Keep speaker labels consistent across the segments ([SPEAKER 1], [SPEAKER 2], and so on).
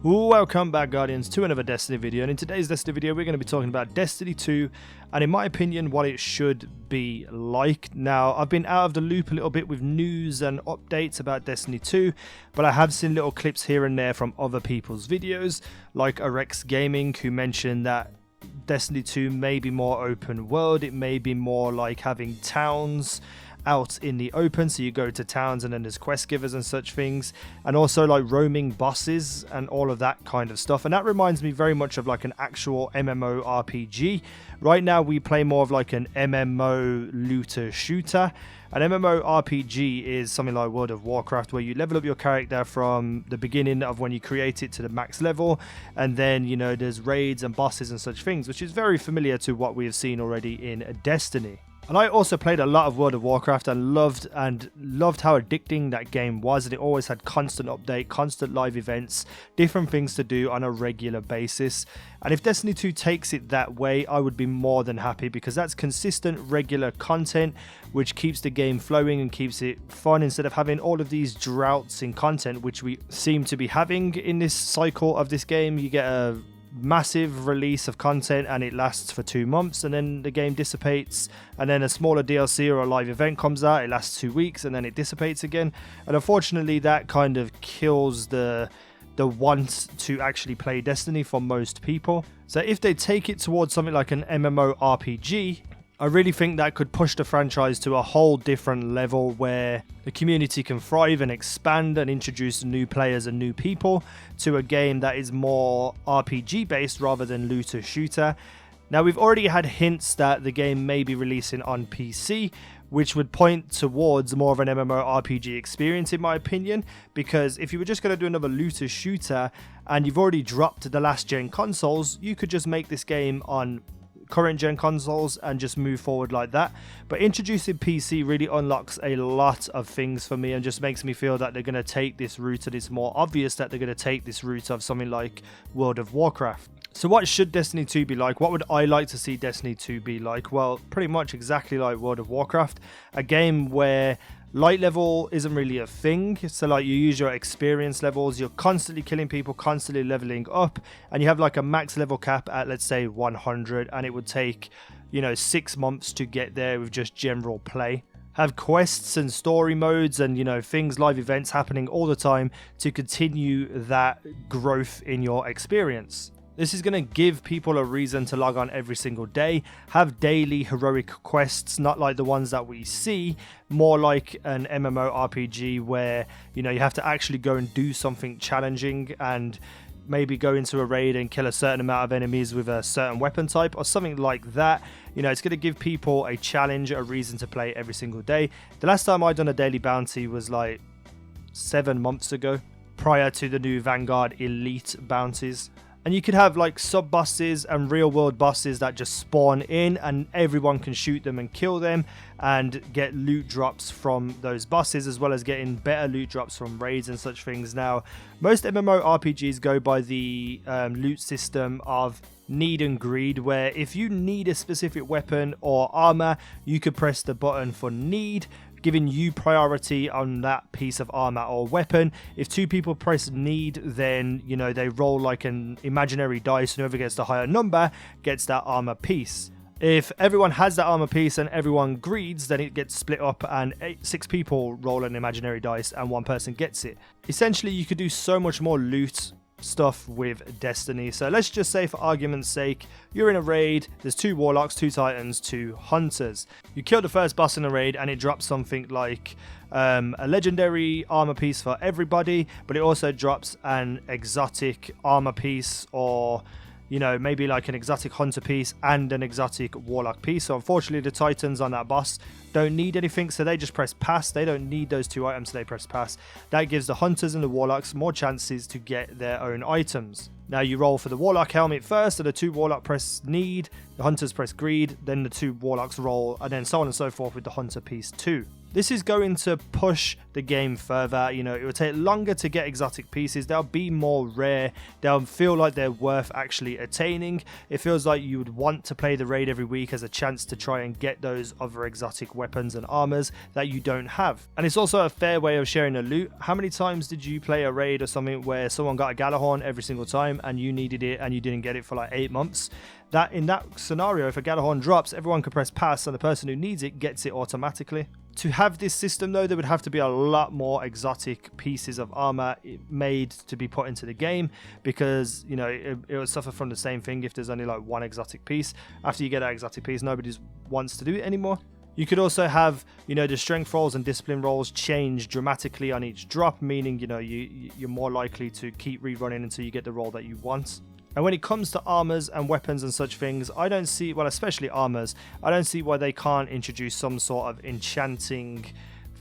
[SPEAKER 1] Welcome back, Guardians, to another Destiny video, and in today's Destiny video we're going to be talking about Destiny 2 and, in my opinion, what it should be like. Now, I've been out of the loop a little bit with news and updates about Destiny 2, but I have seen little clips here and there from other people's videos, like Rex Gaming, who mentioned that Destiny 2 may be more open world. It may be more like having towns out in the open, so you go to towns and then there's quest givers and such things, and also like roaming bosses and all of that kind of stuff. And that reminds me very much of like an actual MMORPG. Right now we play more of like an MMO looter shooter. An MMORPG is something like World of Warcraft, where you level up your character from the beginning of when you create it to the max level, and then, you know, there's raids and bosses and such things, which is very familiar to what we have seen already in Destiny. And I also played a lot of World of Warcraft and loved how addicting that game was, and it always had constant update, constant live events, different things to do on a regular basis. And if Destiny 2 takes it that way, I would be more than happy, because that's consistent, regular content which keeps the game flowing and keeps it fun, instead of having all of these droughts in content which we seem to be having in this cycle of this game. You get a massive release of content and it lasts for 2 months, and then the game dissipates, and then a smaller DLC or a live event comes out, it lasts 2 weeks, and then it dissipates again. And unfortunately that kind of kills the want to actually play Destiny for most people. So if they take it towards something like an MMORPG, I really think that could push the franchise to a whole different level, where the community can thrive and expand and introduce new players and new people to a game that is more RPG based rather than looter shooter. Now, we've already had hints that the game may be releasing on PC, which would point towards more of an MMORPG experience, in my opinion, because if you were just going to do another looter shooter and you've already dropped the last gen consoles, you could just make this game on current gen consoles and just move forward like that. But introducing PC really unlocks a lot of things for me and just makes me feel that they're going to take this route, and it's more obvious that they're going to take this route of something like World of Warcraft. So what should Destiny 2 be like? What would I like to see Destiny 2 be like? Well, pretty much exactly like World of Warcraft, a game where light level isn't really a thing. So like, you use your experience levels, you're constantly killing people, constantly leveling up, and you have like a max level cap at, let's say, 100, and it would take, you know, 6 months to get there with just general play. Have quests and story modes and, you know, things, live events happening all the time to continue that growth in your experience. This is going to give people a reason to log on every single day, have daily heroic quests, not like the ones that we see, more like an MMORPG where, you know, you have to actually go and do something challenging and maybe go into a raid and kill a certain amount of enemies with a certain weapon type or something like that. You know, it's going to give people a challenge, a reason to play every single day. The last time I done a daily bounty was like 7 months ago, prior to the new Vanguard Elite bounties. And you could have like sub bosses and real world bosses that just spawn in, and everyone can shoot them and kill them and get loot drops from those bosses, as well as getting better loot drops from raids and such things. Now, most MMORPGs go by the loot system of need and greed, where if you need a specific weapon or armor, you could press the button for need, giving you priority on that piece of armor or weapon. If 2 people press need, then, you know, they roll like an imaginary dice, and whoever gets the higher number gets that armor piece. If everyone has that armor piece and everyone greeds, then it gets split up and 6 people roll an imaginary dice and 1 person gets it. Essentially, you could do so much more loot stuff with Destiny. So let's just say, for argument's sake, you're in a raid, there's 2 warlocks, 2 titans, 2 hunters. You kill the first boss in a raid and it drops something like a legendary armor piece for everybody, but it also drops an exotic armor piece, or, you know, maybe like an exotic hunter piece and an exotic warlock piece. So unfortunately the titans on that boss don't need anything, so they just press pass. They don't need those 2 items, so they press pass. That gives the hunters and the warlocks more chances to get their own items. Now you roll for the warlock helmet first, and the 2 warlock press need, the hunters press greed, then the 2 warlocks roll, and then so on and so forth with the hunter piece too. This is going to push the game further. You know, it will take longer to get exotic pieces. They'll be more rare. They'll feel like they're worth actually attaining. It feels like you would want to play the raid every week as a chance to try and get those other exotic weapons and armors that you don't have. And it's also a fair way of sharing the loot. How many times did you play a raid or something where someone got a Galahorn every single time and you needed it and you didn't get it for like 8 months? That in that scenario, if a Galahorn drops, everyone can press pass and the person who needs it gets it automatically. To have this system though, there would have to be a lot more exotic pieces of armor made to be put into the game, because you know it would suffer from the same thing if there's only like one exotic piece. After you get that exotic piece, nobody wants to do it anymore. You could also have, you know, the strength rolls and discipline rolls change dramatically on each drop, meaning, you know, you're more likely to keep rerunning until you get the roll that you want. And when it comes to armors and weapons and such things, I don't see, well, especially armors, I don't see why they can't introduce some sort of enchanting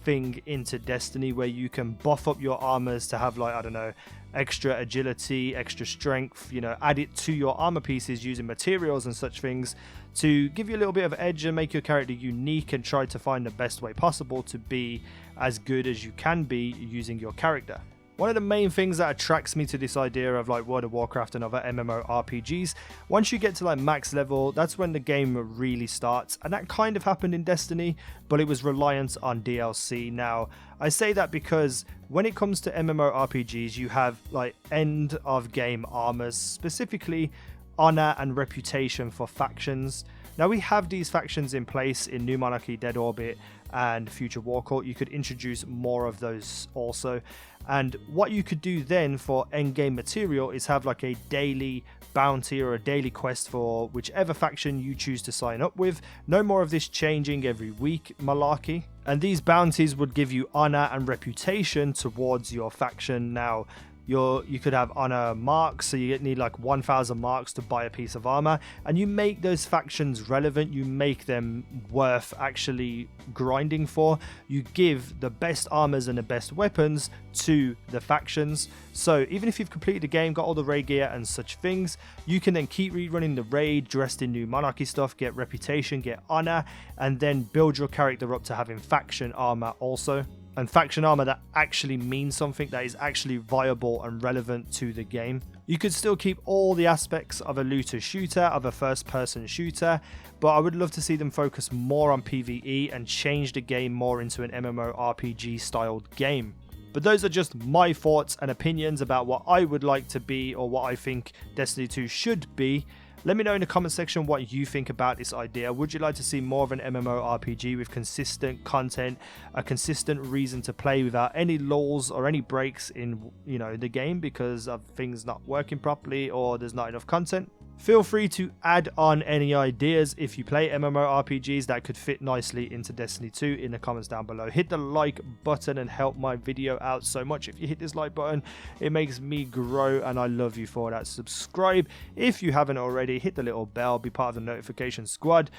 [SPEAKER 1] thing into Destiny where you can buff up your armors to have, like, I don't know, extra agility, extra strength, you know, add it to your armor pieces using materials and such things to give you a little bit of edge and make your character unique, and try to find the best way possible to be as good as you can be using your character. One of the main things that attracts me to this idea of like World of Warcraft and other MMORPGs, once you get to like max level, that's when the game really starts. And that kind of happened in Destiny, but it was reliant on DLC. Now, I say that because when it comes to MMORPGs, you have like end of game armors, specifically honor and reputation for factions. Now we have these factions in place in New Monarchy, Dead Orbit, and Future War Cult. You could introduce more of those also. And what you could do then for endgame material is have like a daily bounty or a daily quest for whichever faction you choose to sign up with. No more of this changing every week malarkey. And these bounties would give you honor and reputation towards your faction. Now, you could have honor marks, so you need like 1,000 marks to buy a piece of armor, and you make those factions relevant. You make them worth actually grinding for. You give the best armors and the best weapons to the factions. So even if you've completed the game, got all the raid gear and such things, you can then keep rerunning the raid dressed in New Monarchy stuff, get reputation, get honor, and then build your character up to having faction armor also. And faction armor that actually means something, that is actually viable and relevant to the game. You could still keep all the aspects of a looter shooter, of a first person shooter, but I would love to see them focus more on PvE and change the game more into an MMORPG styled game. But those are just my thoughts and opinions about what I would like to be, or what I think Destiny 2 should be. Let me know in the comment section what you think about this idea. Would you like to see more of an MMORPG with consistent content, a consistent reason to play without any lulls or any breaks in, you know, the game because of things not working properly or there's not enough content? Feel free to add on any ideas if you play MMORPGs that could fit nicely into Destiny 2 in the comments down below. Hit the like button and help my video out so much. If you hit this like button, it makes me grow and I love you for that. Subscribe if you haven't already. Hit the little bell, be part of the notification squad.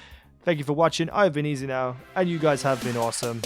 [SPEAKER 1] Thank you for watching. I've been easynow and you guys have been awesome.